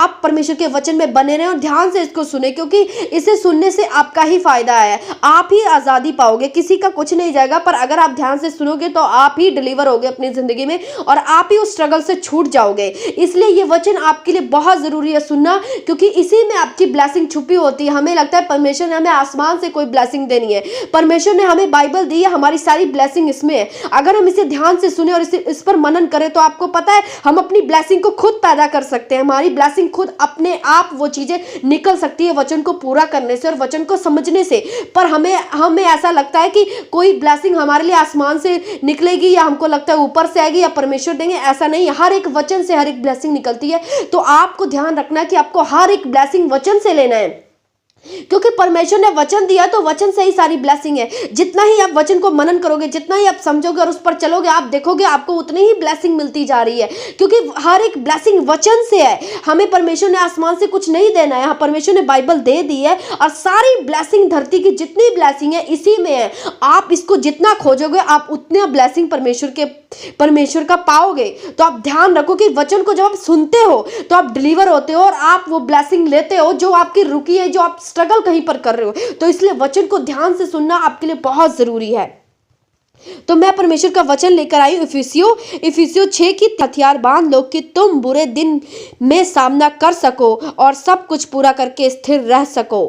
आप परमेश्वर के वचन में बने रहें और ध्यान से इसको सुने, क्योंकि इसे सुनने से आपका ही फायदा है। आप ही आज़ादी पाओगे, किसी का कुछ नहीं जाएगा। पर अगर आप ध्यान से सुनोगे तो आप ही डिलीवर होगे अपनी ज़िंदगी में और आप ही उस स्ट्रगल से छूट जाओगे। इसलिए ये वचन आपके लिए बहुत ज़रूरी है सुनना, क्योंकि इसी में आपकी ब्लेसिंग छुपी होती है। हमें लगता है परमेश्वर ने हमें आसमान से कोई ब्लेसिंग देनी है। परमेश्वर ने हमें बाइबल दी है, हमारी सारी ब्लेसिंग इसमें है। अगर हम इसे ध्यान से सुने और इस पर मनन करें तो आपको पता है हम अपनी ब्लेसिंग को खुद पैदा कर सकते हैं। हमारी ब्लेसिंग खुद अपने आप वो चीज़ें निकल सकती है वचन को पूरा करने से और वचन को समझने से। पर हमें ऐसा लगता है कि कोई ब्लेसिंग हमारे लिए आसमान से निकलेगी या हमको लगता है ऊपर से आएगी या परमेश्वर देंगे, ऐसा नहीं है। हर एक वचन से हर एक ब्लेसिंग निकलती है। तो आपको ध्यान रखना है कि आपको हर एक ब्लेसिंग वचन से लेना है, क्योंकि परमेश्वर ने वचन दिया तो वचन से ही सारी ब्लेसिंग है। जितना ही आप वचन को मनन करोगे, जितना ही आप समझोगे और उस पर चलोगे, आप देखोगे आपको उतनी ही ब्लेसिंग मिलती जा रही है, क्योंकि हर एक ब्लेसिंग वचन से है। हमें परमेश्वर ने आसमान से कुछ नहीं देना है, यहाँ परमेश्वर ने बाइबल दे दी है और सारी ब्लेसिंग धरती की जितनी ब्लेसिंग है इसी में है। आप इसको जितना खोजोगे आप उतना ब्लेसिंग परमेश्वर का पाओगे। तो आप ध्यान रखो कि वचन को जब आप सुनते हो तो आप डिलीवर होते हो और आप वो ब्लेसिंग लेते हो जो आपकी रुकी है, जो आप स्ट्रगल कहीं पर कर रहे हो। तो इसलिए वचन को ध्यान से सुनना आपके लिए बहुत जरूरी है। तो मैं परमेश्वर का वचन लेकर आई इफिसियों 6 की हथियार बांध लो कि तुम बुरे दिन में सामना कर सको और सब कुछ पूरा करके स्थिर रह सको।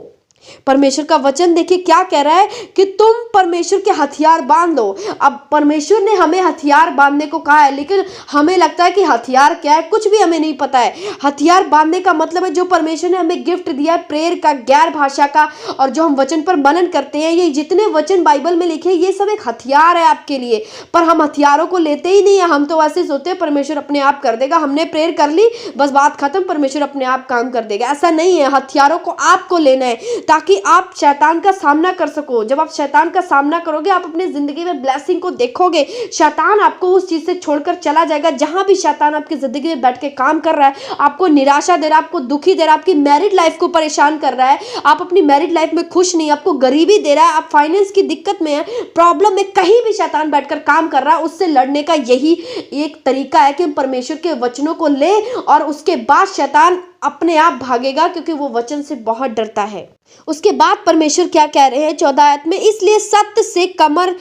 परमेश्वर का वचन देखिए क्या कह रहा है कि तुम परमेश्वर के हथियार बांध लो। अब परमेश्वर ने हमें हथियार बांधने को कहा है, लेकिन हमें लगता है कि हथियार क्या है, कुछ भी हमें नहीं पता है। हथियार बांधने का मतलब है जो परमेश्वर ने हमें गिफ्ट दिया है, प्रेयर का, गैर भाषा का, और जो हम वचन पर मनन करते हैं। ये जितने वचन बाइबल में लिखे ये सब एक हथियार है आपके लिए। पर हम हथियारों को लेते ही नहीं है। हम तो ऐसे सोचते हैं परमेश्वर अपने आप कर देगा, हमने प्रेयर कर ली बस बात खत्म, परमेश्वर अपने आप काम कर देगा। ऐसा नहीं है। हथियारों को आपको लेना है ताकि आप शैतान का सामना कर सको। जब आप शैतान का सामना करोगे आप अपनी जिंदगी में ब्लेसिंग को देखोगे। शैतान आपको उस चीज से छोड़कर चला जाएगा। जहां भी शैतान आपकी जिंदगी में बैठ के काम कर रहा है, आपको निराशा दे रहा है, आपको दुखी दे रहा है, आपकी मैरिड लाइफ को परेशान कर रहा है, आप अपनी मैरिड लाइफ में खुश नहीं, आपको गरीबी दे रहा है, आप फाइनेंस की दिक्कत में है, प्रॉब्लम में, कहीं भी शैतान बैठकर काम कर रहा है, उससे लड़ने का यही एक तरीका है कि हम परमेश्वर के वचनों को ले और उसके बाद शैतान अपने आप भागेगा, क्योंकि वो वचन से बहुत डरता है। उसके बाद परमेश्वर क्या कह रहे हैं 14 आयत में, इसलिए सत्य से कमर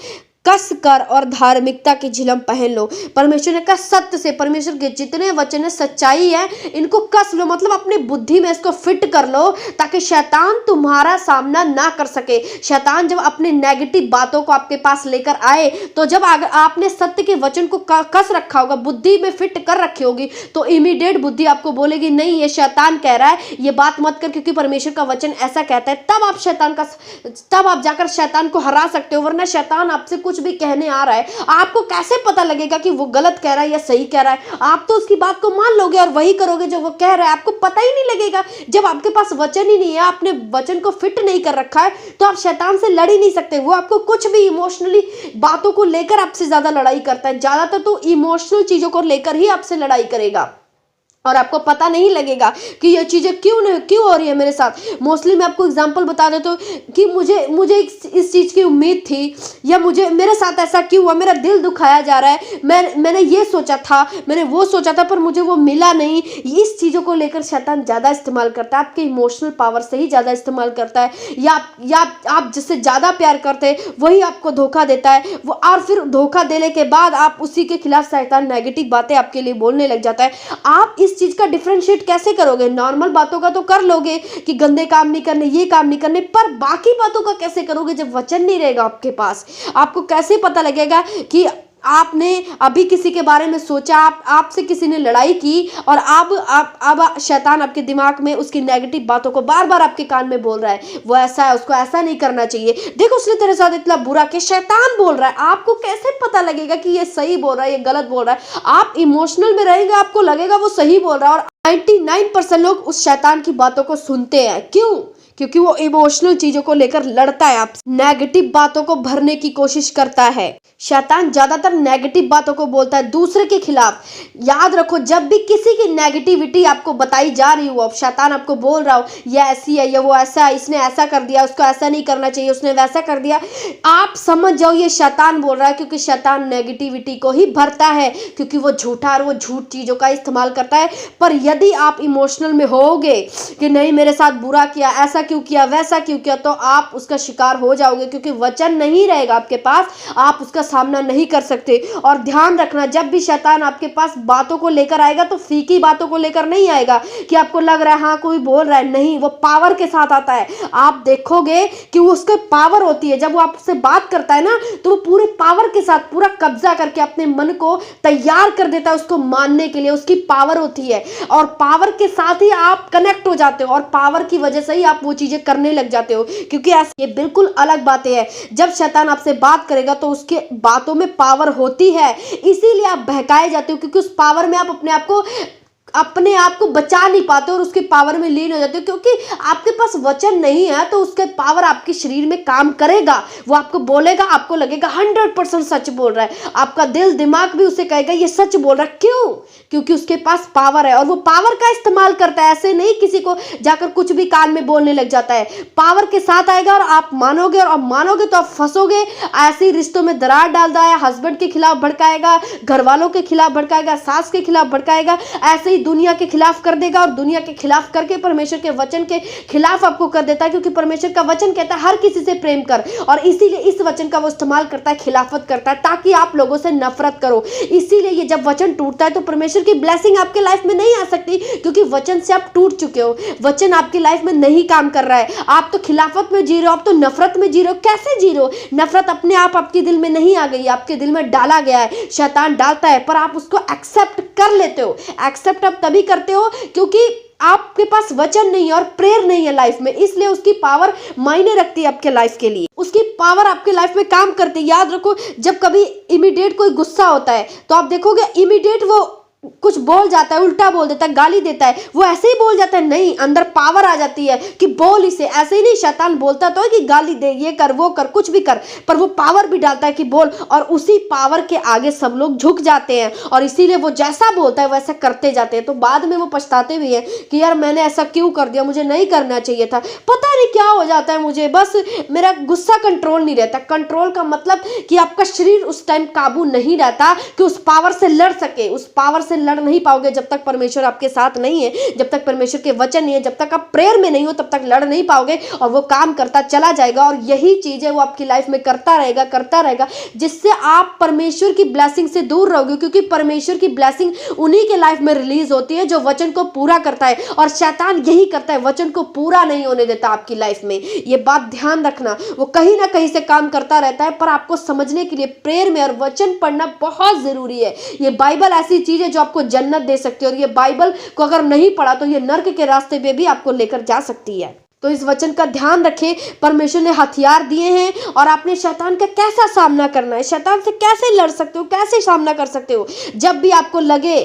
कस कर और धार्मिकता की झिलम पहन लो। परमेश्वर ने कहा सत्य से, परमेश्वर के जितने वचन है सच्चाई है, इनको कस लो, मतलब अपनी बुद्धि में इसको फिट कर लो ताकि शैतान तुम्हारा सामना ना कर सके। शैतान जब अपने नेगेटिव बातों को आपके पास लेकर आए, तो जब आपने सत्य के वचन को कस रखा होगा, बुद्धि में फिट कर रखी होगी, तो इमीडिएट बुद्धि आपको बोलेगी नहीं ये शैतान कह रहा है, ये बात मत कर, क्योंकि परमेश्वर का वचन ऐसा कहता है। तब आप जाकर शैतान को हरा सकते हो, वरना शैतान आपसे कुछ भी कहने आ रहा है, आपको कैसे पता लगेगा कि वो गलत कह रहा है या सही कह रहा है? आप तो उसकी बात को मान लोगे और वही करोगे जो वो कह रहा है, आपको पता ही नहीं लगेगा। जब आपके पास वचन ही नहीं है, आपने वचन को फिट नहीं कर रखा है, तो आप शैतान से लड़ ही नहीं सकते। वो आपको कुछ भी इमोशनली बातों को लेकर आपसे ज्यादा लड़ाई करता है, ज्यादातर तो इमोशनल चीजों को लेकर ही आपसे लड़ाई करेगा और आपको पता नहीं लगेगा कि ये चीज़ें क्यों हो रही है मेरे साथ। मोस्टली मैं आपको एग्जांपल बता देता हूँ कि मुझे इस चीज़ की उम्मीद थी, या मेरे साथ ऐसा क्यों हुआ, मेरा दिल दुखाया जा रहा है, मैंने ये सोचा था, मैंने वो सोचा था, पर मुझे वो मिला नहीं। इस चीज़ों को लेकर शैतान ज़्यादा इस्तेमाल करता है, आपके इमोशनल पावर से ही ज़्यादा इस्तेमाल करता है, या आप जिससे ज़्यादा प्यार करते हैं वही आपको धोखा देता है वो, और फिर धोखा देने के बाद आप उसी के खिलाफ शैतान नेगेटिव बातें आपके लिए बोलने लग जाता है। आप इस चीज का डिफरेंशिएट कैसे करोगे? नॉर्मल बातों का तो कर लोगे कि गंदे काम नहीं करने, ये काम नहीं करने, पर बाकी बातों का कैसे करोगे जब वचन नहीं रहेगा आपके पास? आपको कैसे पता लगेगा कि आपने अभी किसी के बारे में सोचा, आपसे किसी ने लड़ाई की और अब शैतान आपके दिमाग में उसकी नेगेटिव बातों को बार बार आपके कान में बोल रहा है, वो ऐसा है, उसको ऐसा नहीं करना चाहिए, देखो उसने तेरे साथ इतना बुरा किया, शैतान बोल रहा है। आपको कैसे पता लगेगा कि ये सही बोल रहा है, ये गलत बोल रहा है? आप इमोशनल में रहेंगे, आपको लगेगा वो सही बोल रहा है। और 99% लोग उस शैतान की बातों को सुनते हैं। क्यों? क्योंकि वो इमोशनल चीजों को लेकर लड़ता है, आप नेगेटिव बातों को भरने की कोशिश करता है। शैतान ज्यादातर नेगेटिव बातों को बोलता है दूसरे के खिलाफ। याद रखो, जब भी किसी की नेगेटिविटी आपको बताई जा रही हो, अब शैतान आपको बोल रहा हो ये ऐसी है, ये वो ऐसा है, इसने ऐसा कर दिया, उसको ऐसा नहीं करना चाहिए, उसने वैसा कर दिया, आप समझ जाओ ये शैतान बोल रहा है, क्योंकि शैतान नेगेटिविटी को ही भरता है, क्योंकि वो झूठा और वो झूठ चीजों का इस्तेमाल करता है। पर यदि आप इमोशनल में होगे कि नहीं मेरे साथ बुरा किया, ऐसा क्यों किया, वैसा क्यों किया, तो आप उसका शिकार हो जाओगे, क्योंकि वचन नहीं रहेगा आपके पास, आप उसका सामना नहीं कर सकते। और ध्यान रखना, जब भी शैतान आपके पास बातों को लेकर आएगा तो फीकी बातों को लेकर नहीं आएगा कि आपको लग रहा है हाँ कोई बोल रहा है, नहीं, वो पावर के साथ आता है। आप देखोगे कि वो उसके पावर होती है, जब वो आपसे बात करता है ना तो वो पूरे पावर के साथ पूरा कब्जा करके अपने मन को तैयार कर देता है उसको मानने के लिए, उसकी पावर होती है। और पावर के साथ ही आप कनेक्ट हो जाते हो और पावर की वजह से ही आप वो चीजें करने लग जाते हो, क्योंकि ये बिल्कुल अलग बातें हैं। जब शैतान आपसे बात करेगा तो उसके बातों में पावर होती है, इसीलिए आप बहकाए जाते हो, क्योंकि उस पावर में आप अपने आप को बचा नहीं पाते और उसके पावर में लीन हो जाते हो। क्योंकि आपके पास वचन नहीं है तो उसके पावर आपके शरीर में काम करेगा, वो आपको बोलेगा, आपको लगेगा 100% सच बोल रहा है, आपका दिल दिमाग भी उसे कहेगा ये सच बोल रहा है। क्यों? क्योंकि उसके पास पावर है और वो पावर का इस्तेमाल करता है, ऐसे नहीं किसी को जाकर कुछ भी कान में बोलने लग जाता है। पावर के साथ आएगा और आप मानोगे, और आप मानोगे तो आप फंसोगे। ऐसे रिश्तों में दरार डालता है, हस्बैंड के खिलाफ भड़काएगा, घर वालों के खिलाफ भड़काएगा, सास के खिलाफ भड़काएगा, ऐसे ही दुनिया के खिलाफ कर देगा, और दुनिया के खिलाफ करके परमेश्वर के वचन के खिलाफ आपको कर देता है। क्योंकि परमेश्वर का वचन कहता है हर किसी से प्रेम कर, और इसीलिए इस वचन का वो इस्तेमाल करता है, खिलाफत करता है, ताकि आप लोगों से नफरत करो। इसीलिए ये जब वचन टूटता है तो परमेश्वर की ब्लेसिंग आपके लाइफ में नहीं आ सकती, क्योंकि वचन से आप टूट चुके हो, वचन आपकी लाइफ में नहीं काम कर रहा है। आप तो खिलाफत में जी रहे हो, आप तो नफरत में जी रहे हो। कैसे जी रहे हो? नफरत अपने आप आपके दिल में नहीं आ गई, आपके दिल में डाला गया है, शैतान डालता है, पर आप उसको एक्सेप्ट कर लेते हो। एक्सेप्ट आप तभी करते हो क्योंकि आपके पास वचन नहीं है और प्रेयर नहीं है लाइफ में, इसलिए उसकी पावर मायने रखती है आपके लाइफ के लिए, उसकी पावर आपके लाइफ में काम करती है। याद रखो, जब कभी इमीडिएट कोई गुस्सा होता है तो आप देखोगे इमीडिएट वो कुछ बोल जाता है, उल्टा बोल देता है, गाली देता है, वो ऐसे ही बोल जाता है, नहीं, अंदर पावर आ जाती है कि बोल इसे। ऐसे ही नहीं, शैतान बोलता तो है कि गाली दे, ये कर, वो कर, कुछ भी कर, पर वो पावर भी डालता है कि बोल, और उसी पावर के आगे सब लोग झुक जाते हैं, और इसीलिए वो जैसा बोलता है वैसा करते जाते हैं। तो बाद में वो पछताते भी हैं कि यार मैंने ऐसा क्यों कर दिया, मुझे नहीं करना चाहिए था, पता नहीं क्या हो जाता है मुझे, बस मेरा गुस्सा कंट्रोल नहीं रहता। कंट्रोल का मतलब कि आपका शरीर उस टाइम काबू नहीं रहता कि उस पावर से लड़ सके। उस पावर से लड़ नहीं पाओगे जब तक परमेश्वर आपके साथ नहीं है, जब तक परमेश्वर के वचन नहीं है, जब तक आप प्रेयर में नहीं हो तब तक लड़ नहीं पाओगे, और वो काम करता चला जाएगा। और यही चीज है वो आपकी लाइफ में करता रहेगा, जिससे आप परमेश्वर की ब्लेसिंग से दूर रहोगे, क्योंकि परमेश्वर की ब्लेसिंग उन्हीं के लाइफ में रिलीज होती है जो वचन को पूरा करता है, और शैतान यही करता है, वचन को पूरा नहीं होने देता आपकी लाइफ में। ये बात ध्यान रखना, वो कहीं ना कहीं से काम करता रहता है, पर आपको समझने के लिए प्रेयर में और वचन पढ़ना बहुत जरूरी है। ये बाइबल ऐसी चीज है जो आपको जन्नत दे सकती है, और ये बाइबल को अगर नहीं पढ़ा तो ये नर्क के रास्ते पे भी आपको लेकर जा सकती है। तो इस वचन का ध्यान रखें, परमेश्वर ने हथियार दिए हैं और आपने शैतान का कैसा सामना करना है, शैतान से कैसे लड़ सकते हो, कैसे सामना कर सकते हो। जब भी आपको लगे,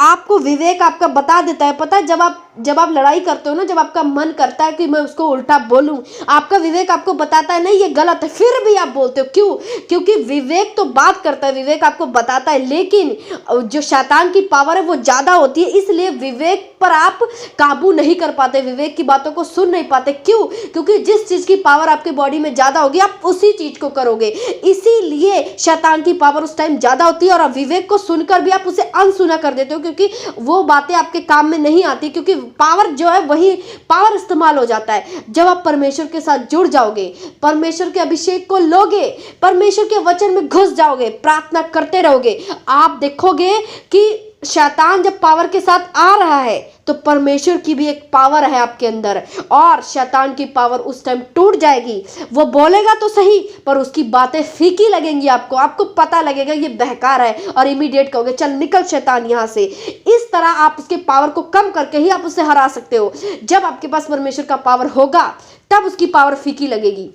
आपको विवेक आपका बता देता है। पता है, जब आप लड़ाई करते हो ना, जब आपका मन करता है कि मैं उसको उल्टा बोलूं, आपका विवेक आपको बताता है नहीं ये गलत है, फिर भी आप बोलते हो। क्यों? क्योंकि विवेक तो बात करता है, विवेक आपको बताता है, लेकिन जो शैतान की पावर है वो ज्यादा होती है, इसलिए विवेक पर आप काबू नहीं कर पाते, विवेक की बातों को सुन नहीं पाते। क्यों? क्योंकि जिस चीज की पावर आपके बॉडी में ज्यादा होगी आप उसी चीज को करोगे, इसीलिए शैतान की पावर उस टाइम ज्यादा होती है, और विवेक को सुनकर भी आप उसे अनसुना कर देते हो, क्योंकि वो बातें आपके काम में नहीं आती, क्योंकि पावर जो है वही पावर इस्तेमाल हो जाता है जब आप परमेश्वर के साथ जुड़ जाओगे, परमेश्वर के अभिषेक को लोगे, परमेश्वर के वचन में घुस जाओगे, प्रार्थना करते रहोगे, आप देखोगे कि शैतान जब पावर के साथ आ रहा है तो परमेश्वर की भी एक पावर है आपके अंदर, और शैतान की पावर उस टाइम टूट जाएगी। वो बोलेगा तो सही पर उसकी बातें फीकी लगेंगी आपको पता लगेगा ये बहका रहा है, और इमीडिएट कहोगे चल निकल शैतान यहाँ से। इस तरह आप उसके पावर को कम करके ही आप उसे हरा सकते हो। जब आपके पास परमेश्वर का पावर होगा तब उसकी पावर फीकी लगेगी,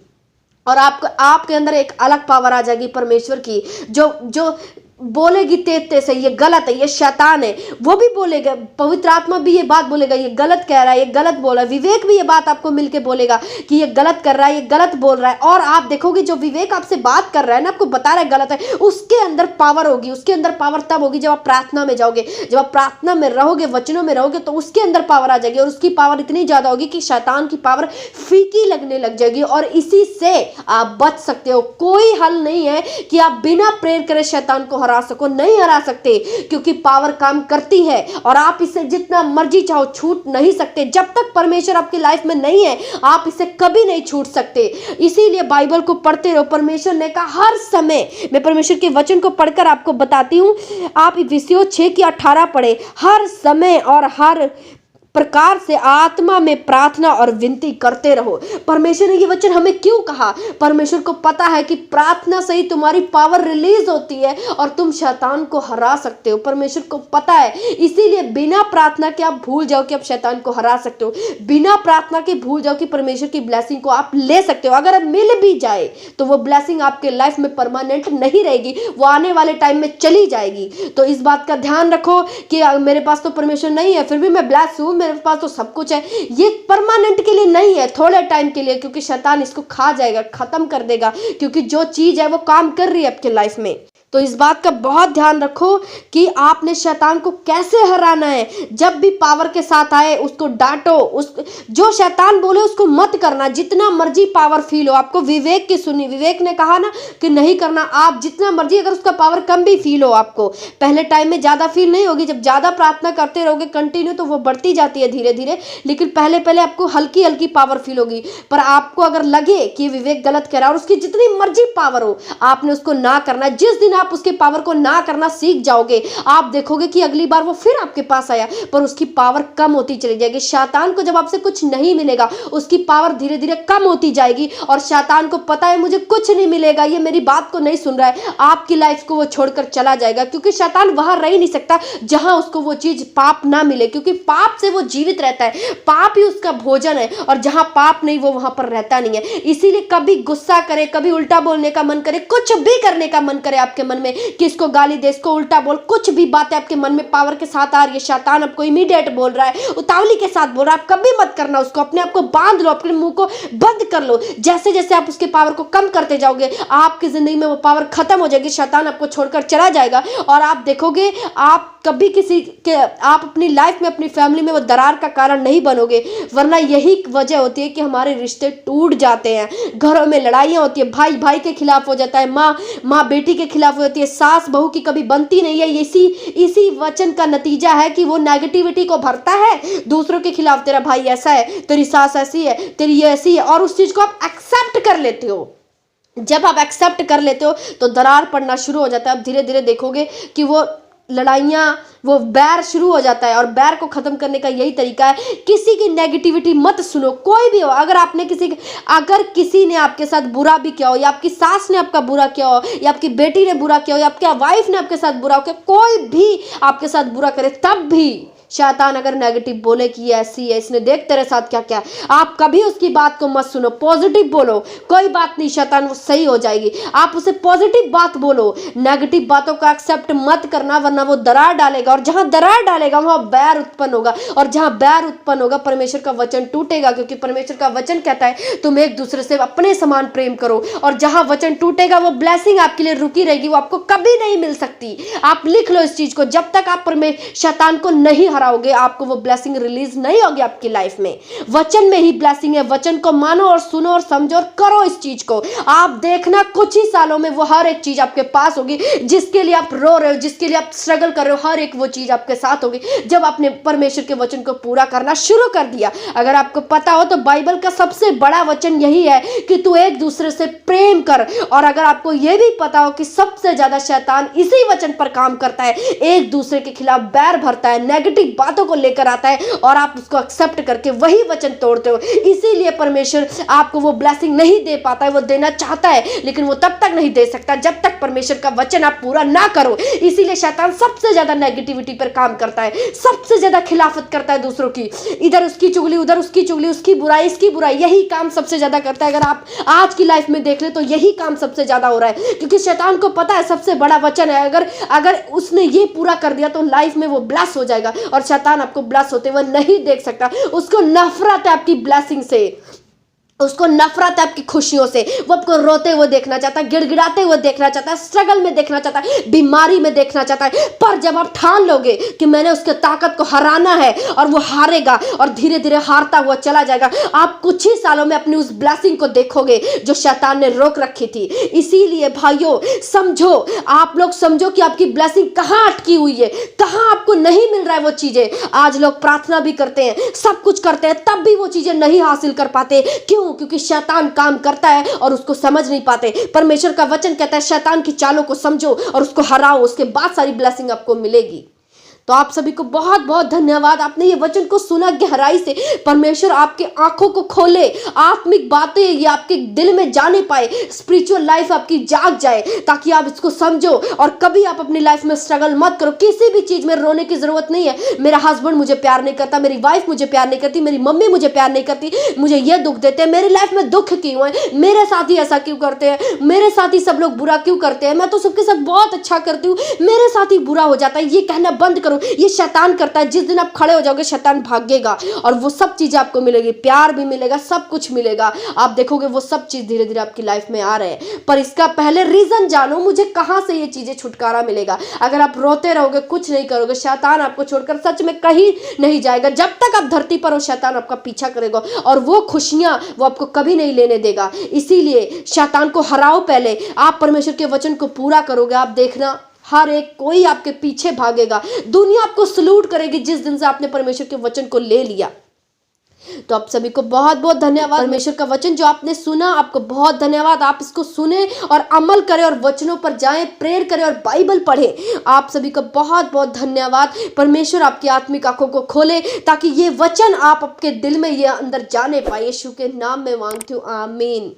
और आपके अंदर एक अलग पावर आ जाएगी परमेश्वर की, जो बोलेगी तेज तेज से ये गलत है, ये शैतान है, वो भी बोलेगा, पवित्र आत्मा भी ये बात बोलेगा ये गलत कह रहा है, ये गलत बोल रहा है, विवेक भी ये बात आपको मिलके बोलेगा कि ये गलत कर रहा है, ये गलत बोल रहा है। और आप देखोगे जो विवेक आपसे बात कर रहा है ना, आपको बता रहा है गलत है, उसके अंदर पावर होगी। उसके अंदर पावर तब होगी जब आप प्रार्थना में जाओगे, जब आप प्रार्थना में रहोगे, वचनों में रहोगे, तो उसके अंदर पावर आ जाएगी। और उसकी पावर इतनी ज्यादा होगी कि शैतान की पावर फीकी लगने लग जाएगी। और इसी से आप बच सकते हो। कोई हल नहीं है कि आप बिना प्रेयर करे शैतान को हरा सको, नहीं हरा सकते, क्योंकि पावर काम करती है और आप इसे जितना मर्जी चाहो छूट नहीं सकते। जब तक परमेश्वर आपकी लाइफ में नहीं है आप इसे कभी नहीं छूट सकते। इसीलिए बाइबल को पढ़ते रहो। परमेश्वर ने कहा हर समय, मैं परमेश्वर के वचन को पढ़कर आपको बताती हूं, आप इफिसियों 6:18 पढ़े, हर समय और हर प्रकार से आत्मा में प्रार्थना और विनती करते रहो। परमेश्वर ने ये वचन हमें क्यों कहा? परमेश्वर को पता है कि प्रार्थना से ही तुम्हारी पावर रिलीज होती है और तुम शैतान को हरा सकते हो। परमेश्वर को पता है, इसीलिए बिना प्रार्थना के आप भूल जाओ कि आप शैतान को हरा सकते हो। बिना प्रार्थना के भूल जाओ कि परमेश्वर की ब्लेसिंग को आप ले सकते हो। अगर मिल भी जाए तो वो ब्लेसिंग आपके लाइफ में परमानेंट नहीं रहेगी, वो आने वाले टाइम में चली जाएगी। तो इस बात का ध्यान रखो कि मेरे पास तो परमेश्वर नहीं है फिर भी मैं ब्लेस हूं, मेरे पास तो सब कुछ है, ये परमानेंट के लिए नहीं है, थोड़े टाइम के लिए, क्योंकि शैतान इसको खा जाएगा, खत्म कर देगा, क्योंकि जो चीज है वो काम कर रही है आपके लाइफ में। तो इस बात का बहुत ध्यान रखो कि आपने शैतान को कैसे हराना है। जब भी पावर के साथ आए उसको डांटो, उस जो शैतान बोले उसको मत करना, जितना मर्जी पावर फील हो। आपको विवेक की सुनी, विवेक ने कहा ना कि नहीं करना, आप जितना मर्जी, अगर उसका पावर कम भी फील हो, आपको पहले टाइम में ज्यादा फील नहीं होगी, जब ज्यादा प्रार्थना करते रहोगे कंटिन्यू तो वो बढ़ती जाती है धीरे धीरे, लेकिन पहले पहले आपको हल्की हल्की पावर फील होगी। पर आपको अगर लगे कि विवेक गलत कह रहा है और उसकी जितनी मर्जी पावर हो, आपने उसको ना करना। जिस दिन आप उसके पावर को ना करना सीख जाओगे, आप देखोगे कि अगली बार वो फिर आपके पास आया पर उसकी पावर कम होती चली जाएगी। शैतान को जब आपसे कुछ नहीं मिलेगा उसकी पावर धीरे धीरे कम होती जाएगी और शैतान को पता है मुझे कुछ नहीं मिलेगा, ये मेरी बात को नहीं सुन रहा है, आपकी लाइफ को वो छोड़कर चला जाएगा। क्योंकि शैतान वहां रह ही नहीं सकता जहां उसको वो चीज पाप ना मिले, क्योंकि पाप से वो जीवित रहता है, पाप ही उसका भोजन है और जहां पाप नहीं वो वहां पर रहता नहीं है। इसीलिए कभी गुस्सा करे, कभी उल्टा बोलने का मन करे, कुछ भी करने का मन करे आपके मन में, किसको गाली दे, इसको उल्टा बोल, कुछ भी बातें आपके मन में पावर के साथ आ रही है, शैतान आपको इमीडिएट बोल रहा है, उतावली के साथ बोल रहा है, आप कभी मत करना उसको। अपने आप को बांध लो, अपने मुंह को बंद कर लो। जैसे जैसे आप उसके पावर को कम करते जाओगे आपकी जिंदगी में वो पावर खत्म हो जाएगी, शैतान आपको छोड़कर चला जाएगा और आप देखोगे आप कभी किसी के, आप अपनी लाइफ में, अपनी फैमिली में वो दरार का कारण नहीं बनोगे। वरना यही वजह होती है कि हमारे रिश्ते टूट जाते हैं, घरों में लड़ाइयाँ होती है, भाई भाई के खिलाफ हो जाता है, माँ बेटी के खिलाफ हो जाती है, सास बहू की कभी बनती नहीं है। इसी वचन का नतीजा है कि वो नेगेटिविटी को भरता है दूसरों के खिलाफ, तेरा भाई ऐसा है, तेरी सास ऐसी है, तेरी ये ऐसी है, और उस चीज को आप एक्सेप्ट कर लेते हो। जब आप एक्सेप्ट कर लेते हो तो दरार पड़ना शुरू हो जाता है। आप धीरे धीरे देखोगे कि वो लड़ाइयाँ, वो बैर शुरू हो जाता है और बैर को खत्म करने का यही तरीका है, किसी की नेगेटिविटी मत सुनो, कोई भी हो। अगर किसी ने आपके साथ बुरा भी किया हो, या आपकी सास ने आपका बुरा किया हो, या आपकी बेटी ने बुरा किया हो, या आपकी वाइफ ने आपके साथ बुरा किया, कोई भी आपके साथ बुरा करे, तब भी शैतान अगर नेगेटिव बोले कि ये ऐसी है, इसने देख तेरे साथ क्या क्या, आप कभी उसकी बात को मत सुनो, पॉजिटिव बोलो, कोई बात नहीं शैतान वो सही हो जाएगी। आप उसे पॉजिटिव बात बोलो, नेगेटिव बातों का एक्सेप्ट मत करना, वरना वो दरार डालेगा और जहां दरार डालेगा वहां बैर उत्पन्न होगा और जहां बैर उत्पन्न होगा परमेश्वर का वचन टूटेगा, क्योंकि परमेश्वर का वचन कहता है तुम एक दूसरे से अपने समान प्रेम करो। और जहां वचन टूटेगा वो ब्लेसिंग आपके लिए रुकी रहेगी, वो आपको कभी नहीं मिल सकती। आप लिख लो इस चीज को, जब तक आप शैतान को नहीं हराओगे आपको वो ब्लेसिंग रिलीज नहीं होगी आपकी लाइफ में। वचन में ही ब्लेसिंग है, वचन को मानो और सुनो और समझो और करो इस चीज को। आप देखना कुछ ही सालों में वो हर एक चीज आपके पास होगी जिसके लिए आप रो रहे हो, जिसके लिए आप स्ट्रगल कर रहे हो, हर एक वो चीज आपके साथ होगी जब आपने परमेश्वर के वचन को पूरा करना शुरू कर दिया। अगर आपको पता हो तो बाइबल का सबसे बड़ा वचन यही है कि तू एक दूसरे से प्रेम कर। और अगर आपको यह भी पता हो कि सबसे ज्यादा शैतान इसी वचन पर काम करता है, एक दूसरे के खिलाफ बैर भरता है, नेगेटिव बातों को लेकर आता है और आप उसको एक्सेप्ट करके वही वचन तोड़ते हो। इसीलिए परमेश्वर आपको वो ब्लेसिंग नहीं दे पाता है, वो देना चाहता है लेकिन वो तब तक नहीं दे सकता जब तक परमेश्वर का वचन आप पूरा ना करो। इसीलिए शैतान सबसे ज्यादा नेगेटिव नेगेटिविटी पर काम करता है, सबसे ज्यादा खिलाफत करता है दूसरों की, इधर उसकी चुगली, उधर उसकी चुगली, उसकी बुराई, इसकी बुराई, यही काम सबसे ज्यादा करता है। अगर आप आज की लाइफ में देख ले तो यही काम सबसे ज्यादा हो रहा है, क्योंकि शैतान को पता है सबसे बड़ा वचन है, अगर अगर उसने ये पूरा कर दिया तो लाइफ में वो ब्लेस हो जाएगा, और शैतान आपको ब्लेस होते हुए नहीं देख सकता। उसको नफरत है आपकी ब्लेसिंग से, उसको नफरत है आपकी खुशियों से, वो आपको रोते हुए देखना चाहता है, गिड़गिड़ाते हुए देखना चाहता है, स्ट्रगल में देखना चाहता है, बीमारी में देखना चाहता है। पर जब आप ठान लोगे कि मैंने उसके ताकत को हराना है, और वो हारेगा और धीरे धीरे हारता हुआ चला जाएगा, आप कुछ ही सालों में अपनी उस ब्लेसिंग को देखोगे जो शैतान ने रोक रखी थी। इसीलिए भाइयों समझो, आप लोग समझो कि आपकी ब्लेसिंग कहां अटकी हुई है, कहां आपको नहीं मिल रहा है वो चीजें। आज लोग प्रार्थना भी करते हैं, सब कुछ करते हैं, तब भी वो चीजें नहीं हासिल कर पाते। क्यों? क्योंकि शैतान काम करता है और उसको समझ नहीं पाते। परमेश्वर का वचन कहता है शैतान की चालों को समझो और उसको हराओ, उसके बाद सारी ब्लेसिंग आपको मिलेगी। तो आप सभी को बहुत बहुत धन्यवाद, आपने ये वचन को सुना गहराई से। परमेश्वर आपके आंखों को खोले, आत्मिक बातें ये आपके दिल में जाने पाए, स्पिरिचुअल लाइफ आपकी जाग जाए, ताकि आप इसको समझो और कभी आप अपनी लाइफ में स्ट्रगल मत करो। किसी भी चीज में रोने की जरूरत नहीं है, मेरा हस्बैंड मुझे प्यार नहीं करता, मेरी वाइफ मुझे प्यार नहीं करती, मेरी मम्मी मुझे प्यार नहीं करती, मुझे ये दुख देते हैं, मेरी लाइफ में दुख क्यों है, मेरे साथ ही ऐसा क्यों करते हैं, मेरे साथ ही सब लोग बुरा क्यों करते हैं, मैं तो सबके साथ बहुत अच्छा करती हूँ, मेरे साथ ही बुरा हो जाता है, ये कहना बंद करो। ये शैतान करता है, जिस दिन आप खड़े हो जाओगे शैतान भागेगा और वो सब चीजें आपको मिलेगी, प्यार भी मिलेगा, सब कुछ मिलेगा। आप देखोगे वो सब चीज धीरे धीरे आपकी लाइफ में आ रहे हैं। पर इसका पहले रीजन जानो, मुझे कहां से ये चीजें छुटकारा मिलेगा। अगर आप रोते रहोगे, कुछ नहीं करोगे, शैतान आपको छोड़कर सच में कहीं नहीं जाएगा। जब तक आप धरती पर हो शैतान आपका पीछा करेगा और वो खुशियां वो आपको कभी नहीं लेने देगा। इसीलिए शैतान को हराओ, पहले आप परमेश्वर के वचन को पूरा करोगे, आप देखना हर एक कोई आपके पीछे भागेगा, दुनिया आपको सलूट करेगी जिस दिन से आपने परमेश्वर के वचन को ले लिया। तो आप सभी को बहुत बहुत धन्यवाद। परमेश्वर का वचन जो आपने सुना, आपको बहुत धन्यवाद। आप इसको सुने और अमल करें और वचनों पर जाएं, प्रेयर करें और बाइबल पढ़ें। आप सभी को बहुत बहुत धन्यवाद। परमेश्वर आपकी आत्मिक आंखों को खोले ताकि ये वचन आप आपके दिल में ये अंदर जाने पाए। यीशु के नाम में मांगती हूँ, आमीन।